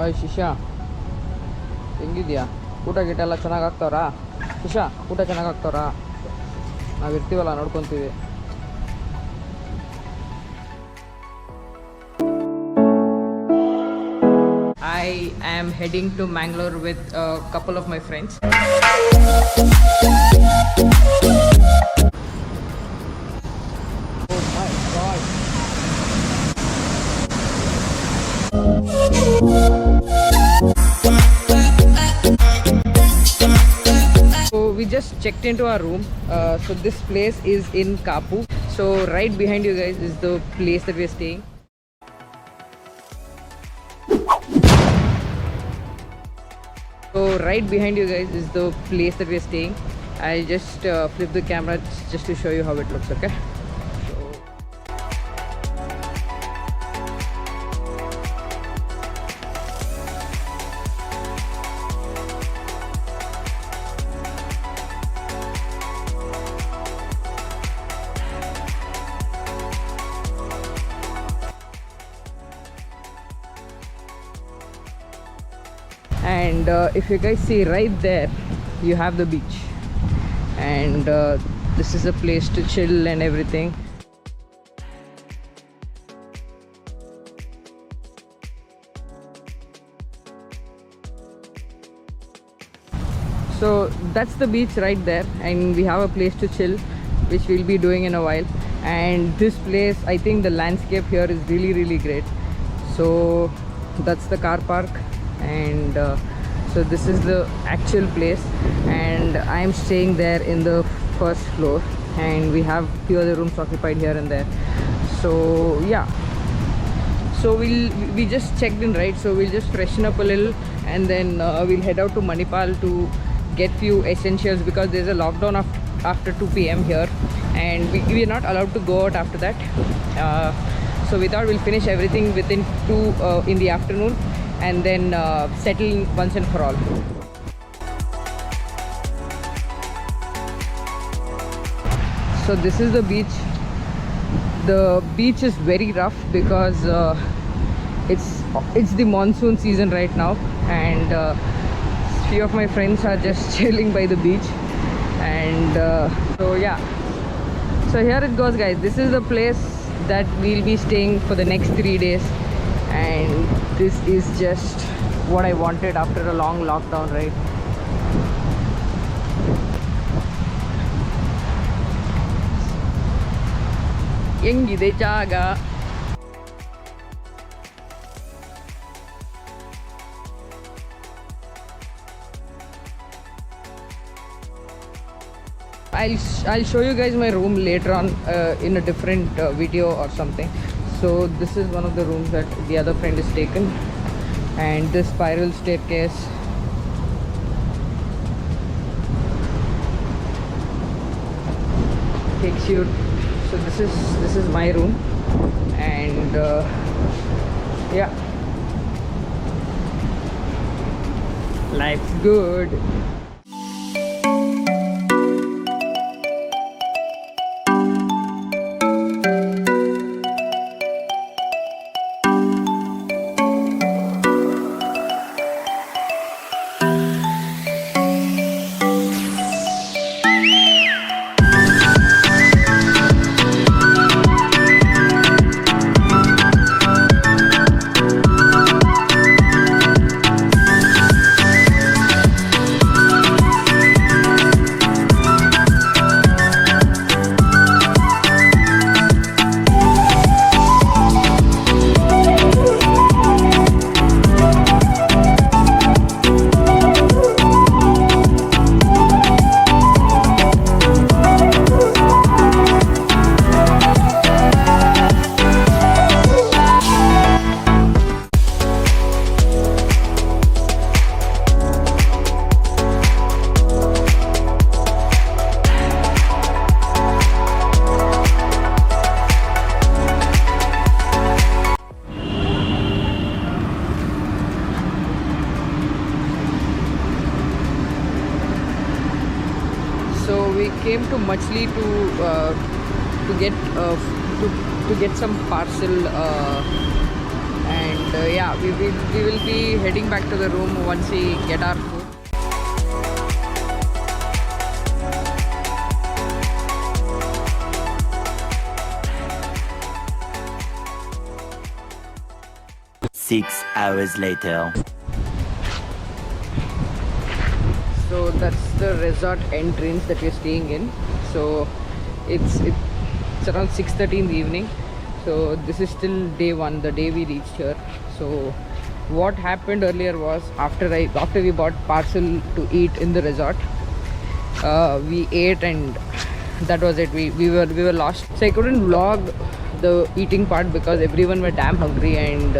ಅಯ್ ಶಿಷ್ಯ ಹೆಂಗಿದ್ಯಾ? ಊಟ ಗೀಟ ಎಲ್ಲ ಚೆನ್ನಾಗಿ ಆಗ್ತಾವ್ರಾ? ಶಿಷ್ಯ ಊಟ ಚೆನ್ನಾಗಿ ಆಗ್ತಾವ್ರಾ? ನಾವು ಇರ್ತೀವಲ್ಲ ನೋಡ್ಕೊತೀವಿ. I am heading to Mangalore with a couple of my friends. Oh my god. So we just checked into our room. So this place is in Kapu. So right behind you guys is the place that we are staying. So right behind you guys is the place that we are staying. I'll just flip the camera just to show you how it looks, okay? And if you guys see right there, you have the beach, and this is a place to chill and everything. So that's the beach right there, and we have a place to chill, which we'll be doing in a while. And this place, I think the landscape here is really great. So that's the car park, and so this is the actual place, and I am staying there in the first floor, and we have few other rooms occupied here and there. So yeah, so we just checked in, right? So we'll just freshen up a little, and then we'll head out to Manipal to get few essentials, because there's a lockdown after 2 p.m. here, and we are not allowed to go out after that. So we thought we'll finish everything within 2 in the afternoon, and then settle once and for all. So this is the beach. The beach is very rough because it's the monsoon season right now, and few of my friends are just chilling by the beach, and so yeah. So here it goes, guys. This is the place that we'll be staying for the next 3 days, and this is just what I wanted after a long lockdown, right? Yengide jaga. I'll show you guys my room later on in a different video or something. So this is one of the rooms that the other friend is taken, and this spiral staircase. Takes you. So this is my room, and yeah, life's good. came to Machli to get some parcel, and yeah, we will be heading back to the room once we get our food. Six hours later. So that's the resort entrance that we're staying in. So it's around 6:30 in the evening. So this is still day one, the day we reached here. So what happened earlier was after we bought parcel to eat in the resort, we ate and that was it. We were lost. So I couldn't vlog the eating part because everyone were damn hungry and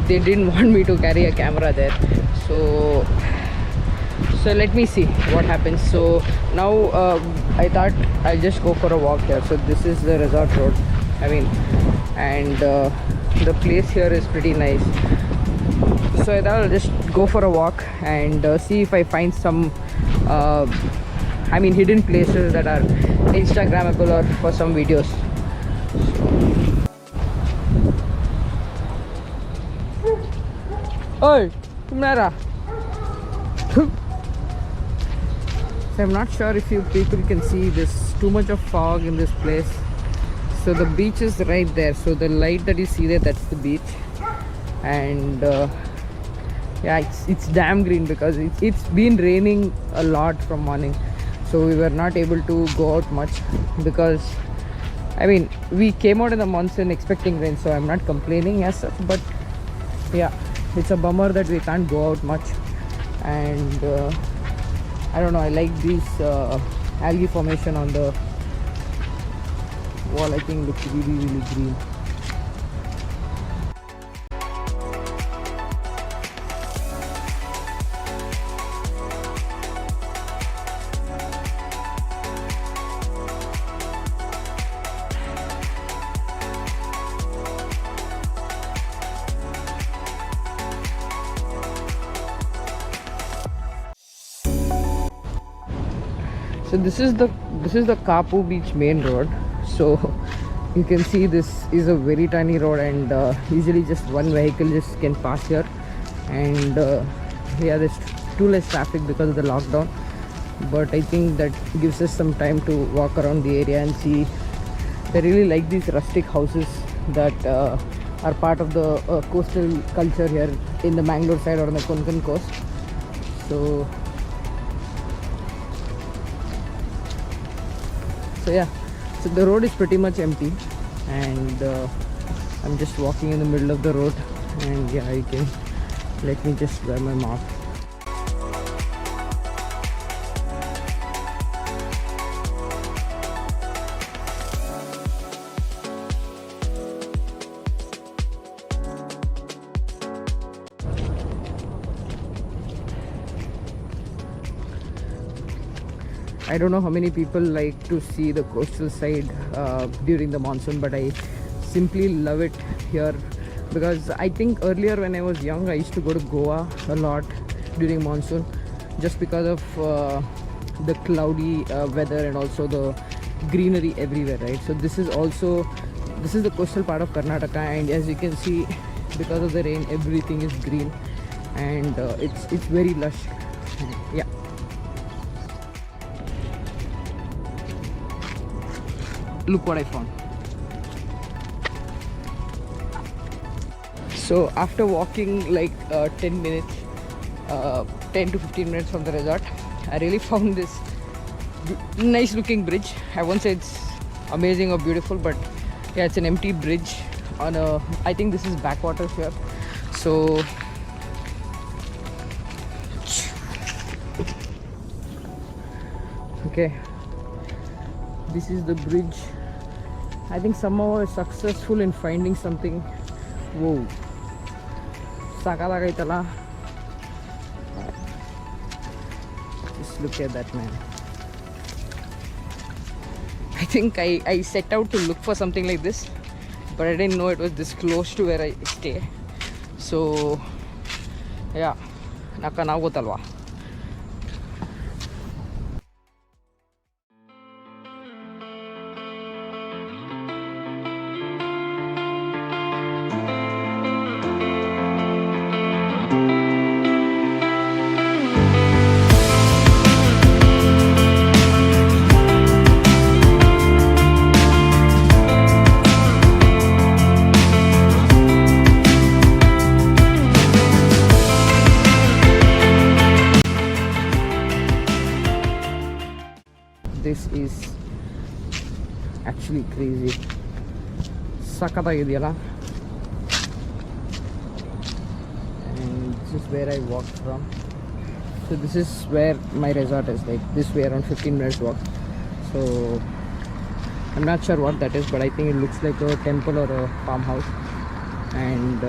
they didn't want me to carry a camera there. So let me see what happens. So now I thought I'll just go for a walk here. So this is the resort road, I mean, and the place here is pretty nice. So I thought I'll just go for a walk and see if I find some hidden places that are Instagrammable or for some videos. Oi, Tumnara. So I'm not sure if you people can see this, too much of fog in this place. So the beach is right there. So the light that you see there, that's the beach. And yeah, it's damn green because it's been raining a lot from morning. So we were not able to go out much because I mean we came out in the monsoon expecting rain. So I'm not complaining as such, but yeah, it's a bummer that we can't go out much. And I don't know, I like these algae formation on the wall. I think looks really green. So this is the Kapu Beach main road. So you can see this is a very tiny road and easily just one vehicle just can pass here. And yeah, there's too less traffic because of the lockdown, but I think that gives us some time to walk around the area and see. I really like these rustic houses that are part of the coastal culture here in the Mangalore side or on the Konkan coast. So yeah, so the road is pretty much empty and I'm just walking in the middle of the road. And yeah, you can let me just wear my mask. I don't know how many people like to see the coastal side during the monsoon, but I simply love it here because I think earlier when I was young I used to go to Goa a lot during monsoon just because of the cloudy weather and also the greenery everywhere, right? So this is the coastal part of Karnataka, and as you can see, because of the rain everything is green and it's very lush. Yeah. Look what I found. So after walking like 10 minutes 10 to 15 minutes from the resort, I really found this nice looking bridge. I won't say it's amazing or beautiful, but yeah, it's an empty bridge on a, I think this is backwaters here. So okay, this is the bridge. I think somehow I was successful in finding something. Whoa, sakalagaitala. Just look at that, man. I think I set out to look for something like this, but I didn't know it was this close to where I stay. So yeah, naka ನಾವು ಗೊತ್ತಲ್ವಾ. actually crazy. Sakatagidyala. And this is where I walked from. So this is where my resort is, like this way, around 15 minutes walk. So I'm not sure what that is, but I think it looks like a temple or a farmhouse. And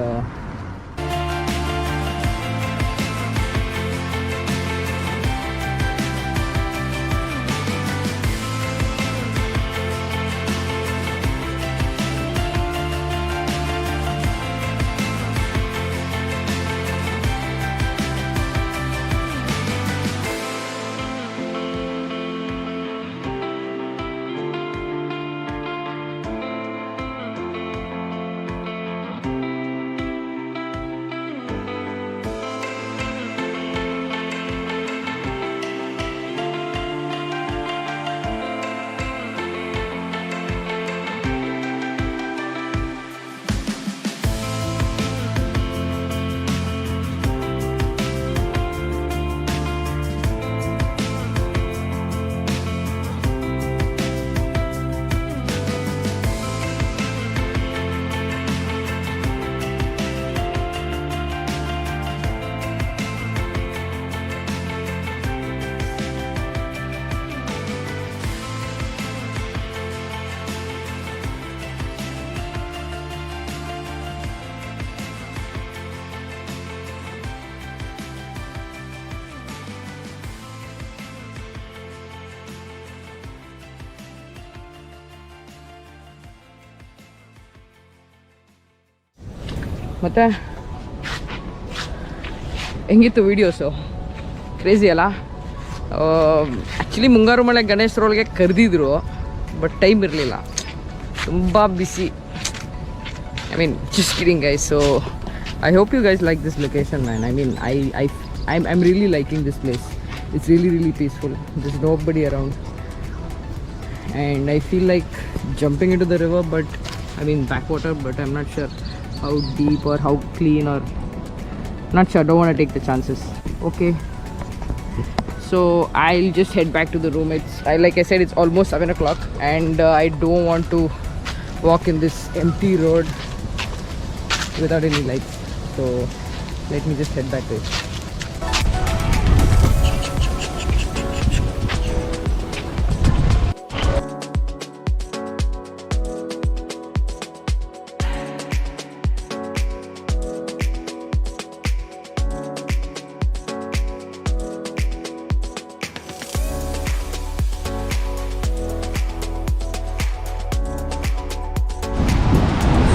ಮತ್ತೆ ಹೆಂಗಿತ್ತು videos? Crazy ಅಲ್ಲ? Actually ಮುಂಗಾರು ಮಳೆ ಗಣೇಶರೊಳಗೆ ಕರೆದಿದ್ರು, but time ಇರಲಿಲ್ಲ, ತುಂಬ ಬಿಸಿ. I mean, just kidding guys. So I hope you guys like this location, man. I mean, I'm really liking this place. It's really peaceful. There's nobody around, and I feel like jumping into the river, but I mean backwater, but I'm not sure how deep or how clean, or not sure. Don't want to take the chances. Okay, so I'll just head back to the room. Like I said, it's almost 7 o'clock, and I don't want to walk in this empty road without any lights. So let me just head back to it.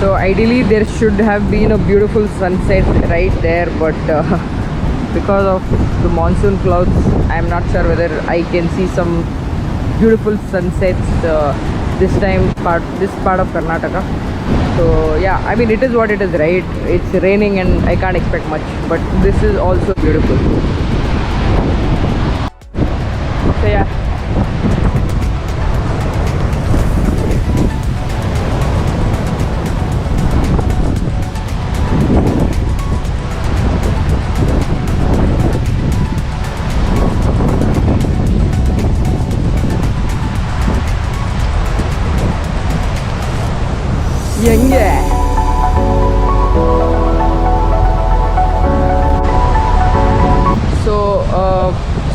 So ideally there should have been a beautiful sunset right there, but because of the monsoon clouds, I'm not sure whether I can see some beautiful sunsets this part of Karnataka. So yeah, I mean, it is what it is, right? It's raining and I can't expect much, but this is also beautiful. So yeah. Yeah.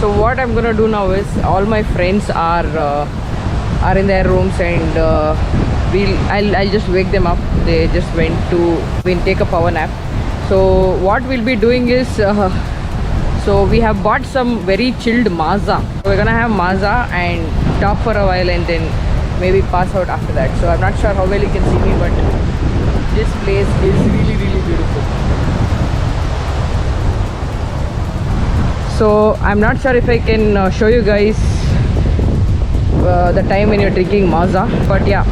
So what I'm gonna do now is, all my friends are in their rooms, and I'll just wake them up. They just went to take a power nap. So what we'll be doing is, so we have bought some very chilled Maaza. We're gonna have Maaza and talk for a while, and then maybe pass out after that. So I'm not sure how well you can see me, but this place is really beautiful. So I'm not sure if I can show you guys the time when you're drinking Maaza, but yeah,